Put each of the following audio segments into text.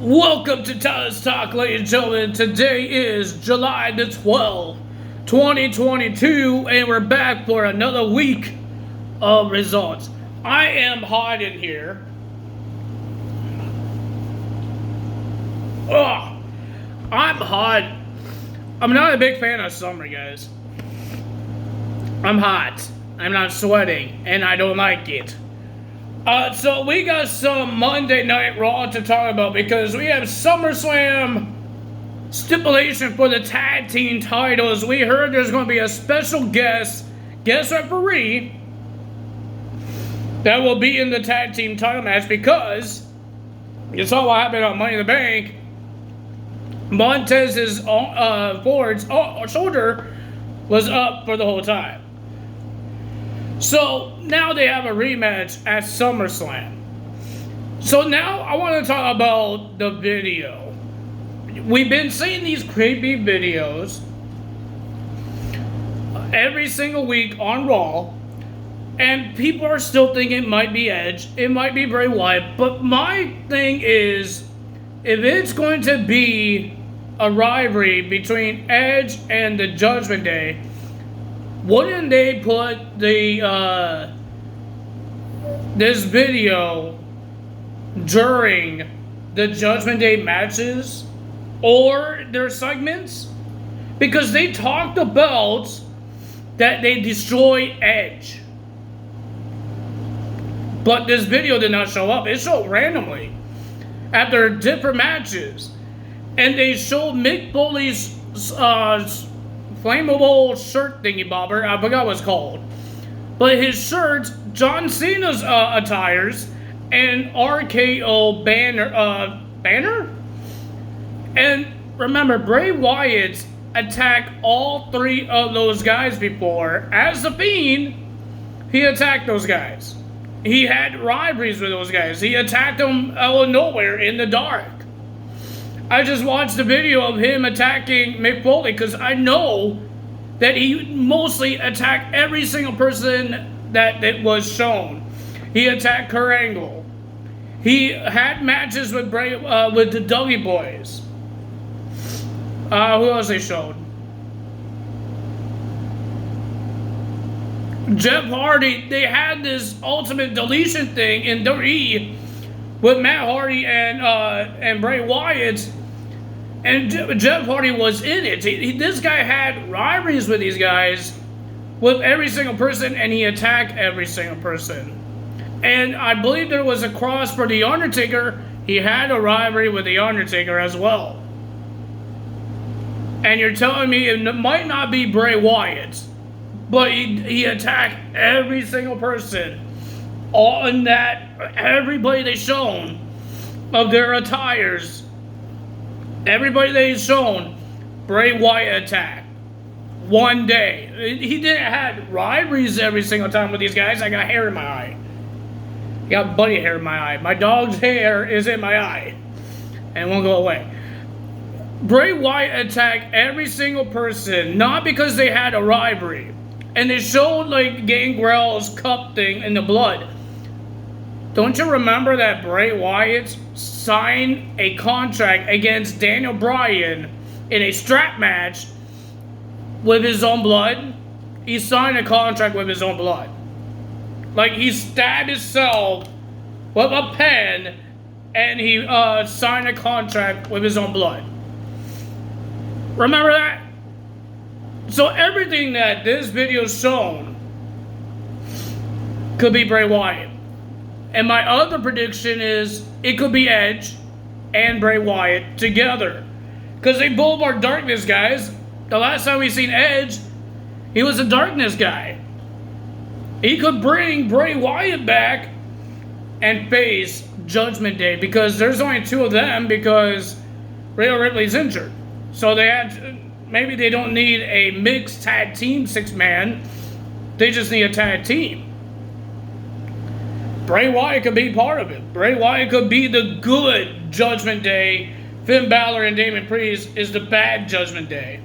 Welcome to Tyler's Talk, ladies and gentlemen. Today is July the 12th, 2022, and we're back for another week of results. I am hot in here. Ugh, I'm hot. I'm not a big fan of summer, guys. I'm hot. I'm not sweating, and I don't like it. So we got some Monday Night Raw to talk about because we have SummerSlam stipulation for the tag team titles. We heard there's going to be a special guest referee that will be in the tag team title match because you saw what happened on Money in the Bank. Montez's Ford's shoulder was up for the whole time. So now they have a rematch at SummerSlam. So now I want to talk about the video. We've been seeing these creepy videos every single week on Raw, and people are still thinking it might be Edge, it might be Bray Wyatt, but my thing is, if it's going to be a rivalry between Edge and the Judgment Day, wouldn't they put the this video during the Judgment Day matches or their segments? Because they talked about that they destroy Edge, but this video did not show up. It showed randomly after different matches, and they showed Mick Foley's flammable shirt thingy bobber. I forgot what it's called. But his shirts, John Cena's attires, and RKO banner. And remember, Bray Wyatt attacked all three of those guys before. As the Fiend, he attacked those guys. He had rivalries with those guys. He attacked them out of nowhere in the dark. I just watched the video of him attacking Mick Foley because I know that he mostly attacked every single person that was shown. He attacked Kurt Angle. He had matches with with the Dudley Boys. Who else they showed? Jeff Hardy. They had this ultimate deletion thing in WWE with Matt Hardy and Bray Wyatt. And Jeff Hardy was in it. This guy had rivalries with these guys, with every single person, and he attacked every single person. And I believe there was a cross for The Undertaker. He had a rivalry with The Undertaker as well. And you're telling me it might not be Bray Wyatt, but he attacked every single person on that, everybody they shown of their attires. Everybody that he's shown, Bray Wyatt attacked. One day. He didn't have rivalries every single time with these guys. I got hair in my eye. I got buddy hair in my eye. My dog's hair is in my eye. And it won't go away. Bray Wyatt attacked every single person, not because they had a rivalry. And they showed like Gangrel's cup thing in the blood. Don't you remember that Bray Wyatt signed a contract against Daniel Bryan in a strap match with his own blood? He signed a contract with his own blood. Like he stabbed himself with a pen and he signed a contract with his own blood. Remember that? So everything that this video's shown could be Bray Wyatt. And my other prediction is it could be Edge and Bray Wyatt together. Because they both are darkness guys. The last time we seen Edge, he was a darkness guy. He could bring Bray Wyatt back and face Judgment Day. Because there's only two of them because Rhea Ripley's injured. So maybe they don't need a mixed tag team 6-man. They just need a tag team. Bray Wyatt could be part of it. Bray Wyatt could be the good Judgment Day. Finn Balor and Damon Priest is the bad Judgment Day.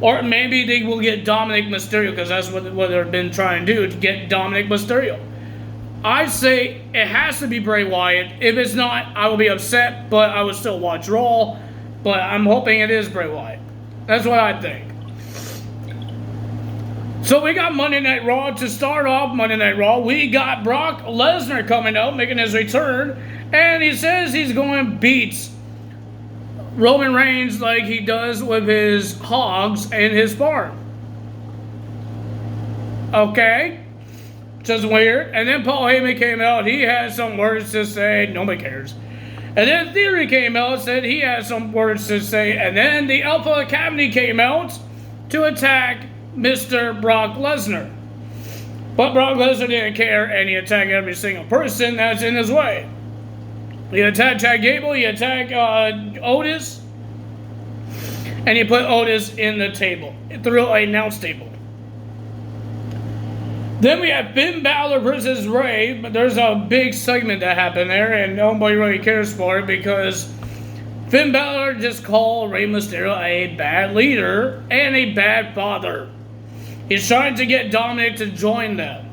Or maybe they will get Dominic Mysterio, because that's what they've been trying to do, to get Dominic Mysterio. I say it has to be Bray Wyatt. If it's not, I will be upset, but I will still watch Raw. But I'm hoping it is Bray Wyatt. That's what I think. So we got Monday Night Raw. To start off Monday Night Raw, we got Brock Lesnar coming out, making his return. And he says he's going to beat Roman Reigns like he does with his hogs and his farm. Okay? Just weird. And then Paul Heyman came out. He had some words to say. Nobody cares. And then Theory came out and said he had some words to say. And then the Alpha Academy came out to attack Mr. Brock Lesnar. But Brock Lesnar didn't care, and he attacked every single person that's in his way. He attacked Chad Gable, he attacked Otis, and he put Otis in the table, through an announce table. Then we have Finn Balor versus Rey, but there's a big segment that happened there, and nobody really cares for it because Finn Balor just called Rey Mysterio a bad leader and a bad father. He's trying to get Dominic to join them.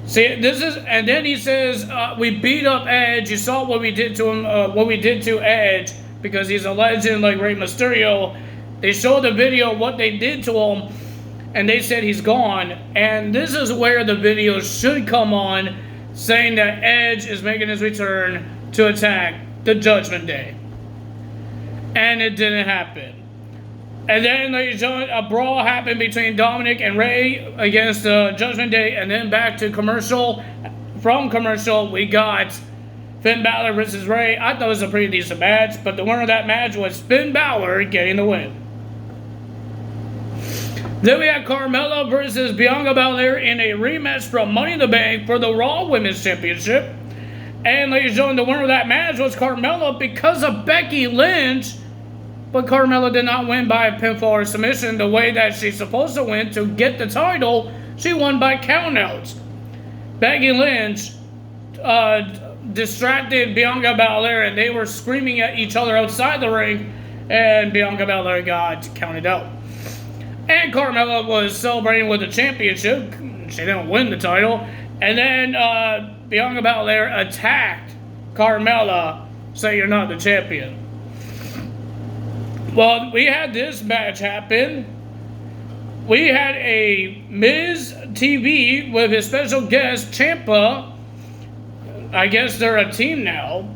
See, this is, and then he says, we beat up Edge. You saw what we did to him, what we did to Edge, because he's a legend like Rey Mysterio. They showed the video of what they did to him, and they said he's gone. And this is where the video should come on, saying that Edge is making his return to attack the Judgment Day. And it didn't happen. And then a brawl happened between Dominic and Rey against the Judgment Day, and then back to commercial. From commercial, we got Finn Balor versus Rey. I thought it was a pretty decent match, but the winner of that match was Finn Balor getting the win. Then we had Carmella versus Bianca Belair in a rematch from Money in the Bank for the Raw Women's Championship. And ladies and gentlemen, the winner of that match was Carmella because of Becky Lynch. But Carmella did not win by a pinfall or submission the way that she's supposed to win to get the title. She won by countouts. Becky Lynch distracted Bianca Belair, and they were screaming at each other outside the ring, and Bianca Belair got counted out. And Carmella was celebrating with the championship. She didn't win the title. And then Bianca Belair attacked Carmella, saying you're not the champion. Well, we had this match happen. We had a Miz TV with his special guest, Ciampa. I guess they're a team now.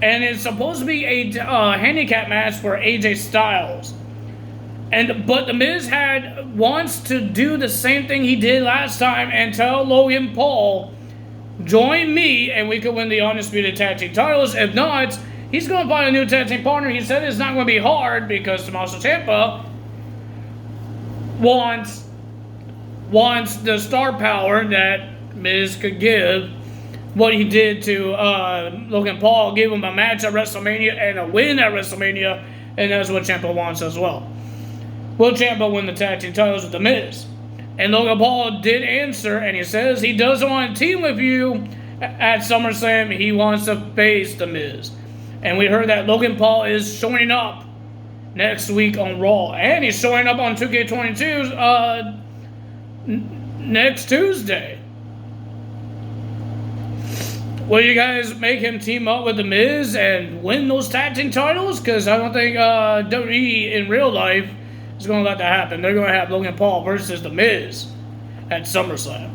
And it's supposed to be a handicap match for AJ Styles. But the Miz wants to do the same thing he did last time and tell Logan Paul, join me and we could win the Undisputed Tag Team titles. If not, he's going to find a new tag team partner. He said it's not going to be hard because Tommaso Ciampa wants the star power that Miz could give. What he did to Logan Paul, gave him a match at WrestleMania and a win at WrestleMania, and that's what Ciampa wants as well. Will Ciampa win the tag team titles with The Miz? And Logan Paul did answer, and he says he doesn't want to team with you at SummerSlam. He wants to face The Miz. And we heard that Logan Paul is showing up next week on Raw. And he's showing up on 2K22 next Tuesday. Will you guys make him team up with The Miz and win those tag team titles? Because I don't think WWE in real life is going to let that happen. They're going to have Logan Paul versus The Miz at SummerSlam.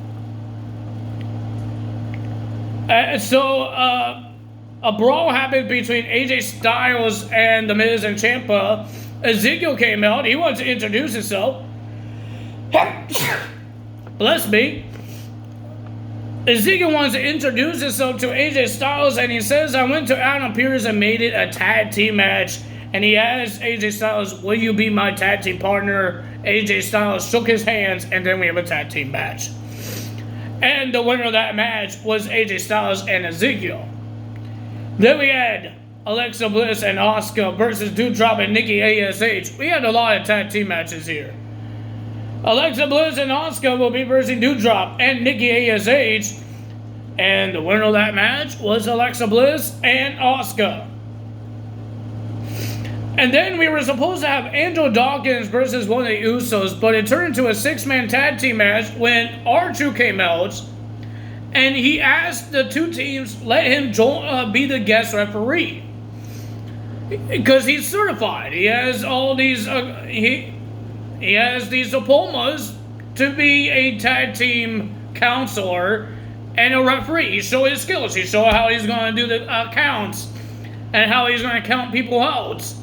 A brawl happened between AJ Styles and The Miz and Ciampa. Ezekiel came out. He wants to introduce himself. Bless me. Ezekiel wants to introduce himself to AJ Styles, and he says, I went to Adam Pearce and made it a tag team match. And he asked AJ Styles, will you be my tag team partner? AJ Styles shook his hands, and then we have a tag team match. And the winner of that match was AJ Styles and Ezekiel. Then we had Alexa Bliss and Asuka versus Doudrop and Nikki ASH. We had a lot of tag team matches here. Alexa Bliss and Asuka will be versing Doudrop and Nikki ASH. And the winner of that match was Alexa Bliss and Asuka. And then we were supposed to have Angelo Dawkins versus one of the Usos, but it turned into a 6-man tag team match when R2 came out and he asked the two teams let him be the guest referee because he's certified. He has all these he has these diplomas to be a tag team counselor and a referee. He showed his skills. He showed how he's going to do the counts and how he's going to count people out.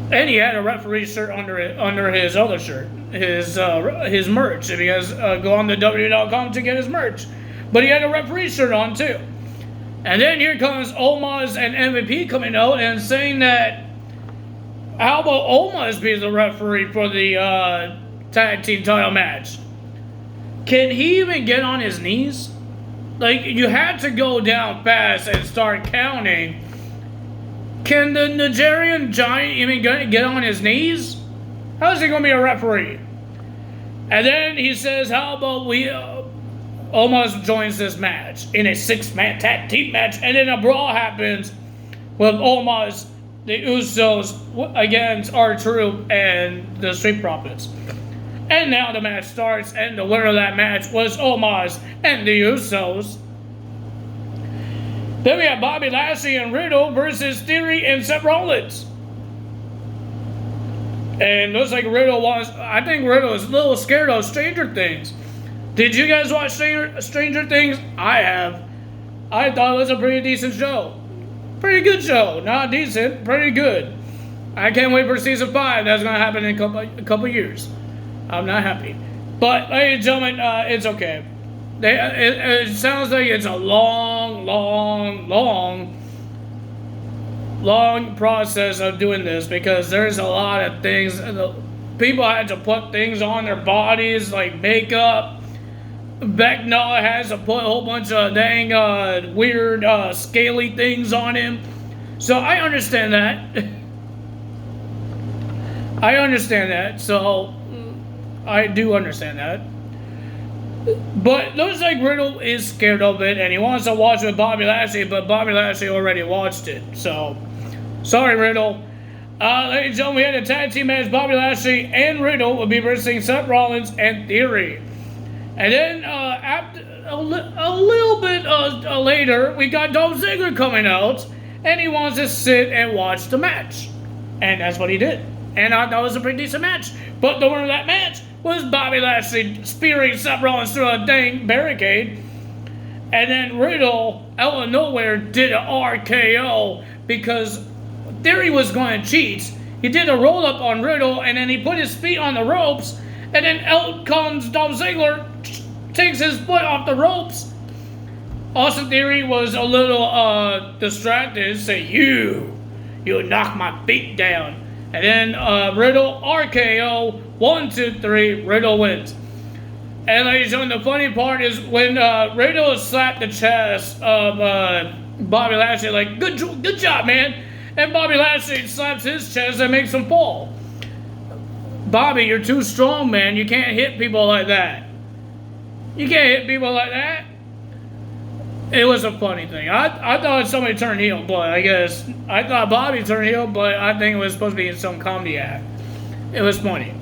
And he had a referee shirt under his other shirt, his merch. If you guys go on the WWE.com to get his merch, but he had a referee shirt on too. And then here comes Omos and MVP coming out and saying that how about Omos be the referee for the tag team title match? Can he even get on his knees? Like, you had to go down fast and start counting. Can the Nigerian giant even get on his knees? How is he going to be a referee? And then he says, how about we Omos joins this match in a 6-man tag team match, and then a brawl happens with Omos, the Usos against R-Truth and the Street Profits. And now the match starts, and the winner of that match was Omos and the Usos. Then we have Bobby Lashley and Riddle versus Theory and Seth Rollins. And looks like I think Riddle is a little scared of Stranger Things. Did you guys watch Stranger Things? I have. I thought it was a pretty decent show. Pretty good show. Not decent, pretty good. I can't wait for season 5. That's going to happen in a couple years. I'm not happy. But, ladies and gentlemen, it's okay. It sounds like it's a long process of doing this because there's a lot of things. People had to put things on their bodies like makeup. Becknell has to put a whole bunch of dang weird scaly things on him. So I understand that. So I do understand that. But looks like Riddle is scared of it, and he wants to watch with Bobby Lashley, but Bobby Lashley already watched it. So, sorry, Riddle. Ladies and gentlemen, we had a tag team match. Bobby Lashley and Riddle will be versus Seth Rollins and Theory. And then, after a little bit later, we got Dolph Ziggler coming out, and he wants to sit and watch the match. And that's what he did. And I thought it was a pretty decent match. But the winner of that match was Bobby Lashley spearing Seth Rollins through a dang barricade. And then Riddle, out of nowhere, did an RKO because Theory was going to cheat. He did a roll-up on Riddle, and then he put his feet on the ropes, and then out comes Dolph Ziggler, takes his foot off the ropes. Austin Theory was a little distracted, say, you knocked my feet down. And then Riddle RKO, 1, 2, 3, Riddle wins. And ladies and gentlemen, the funny part is when Riddle slapped the chest of Bobby Lashley, like, good job, man. And Bobby Lashley slaps his chest and makes him fall. Bobby, you're too strong, man. You can't hit people like that. You can't hit people like that. It was a funny thing. I thought somebody turned heel, but I guess I thought Bobby turned heel, but I think it was supposed to be in some comedy act. It was funny.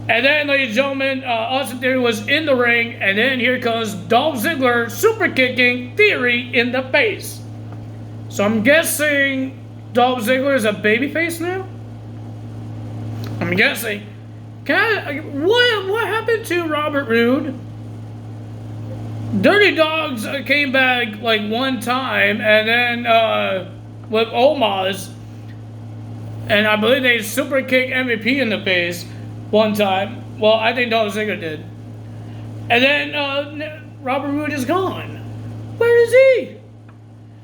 And then, ladies and gentlemen, Austin Theory was in the ring, and then here comes Dolph Ziggler super kicking Theory in the face. So I'm guessing Dolph Ziggler is a babyface now? I'm guessing. What happened to Robert Roode? Dirty Dogs came back like one time, and then with Omos, and I believe they super kicked MVP in the face one time. Well, I think Dolph Ziggler did. And then Robert Roode is gone. Where is he?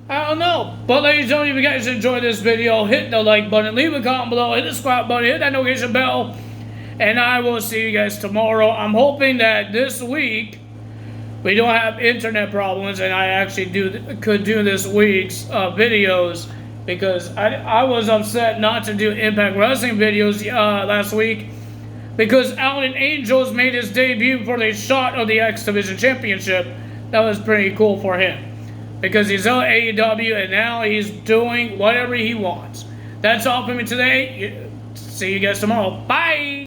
I don't know. But ladies and gentlemen, if you guys enjoyed this video, hit the like button, leave a comment below, hit the subscribe button, hit that notification bell, and I will see you guys tomorrow. I'm hoping that this week we don't have internet problems, and I actually could do this week's videos, because I was upset not to do Impact Wrestling videos last week, because Alan Angels made his debut for the shot of the X Division Championship. That was pretty cool for him, because he's on AEW, and now he's doing whatever he wants. That's all for me today. See you guys tomorrow. Bye!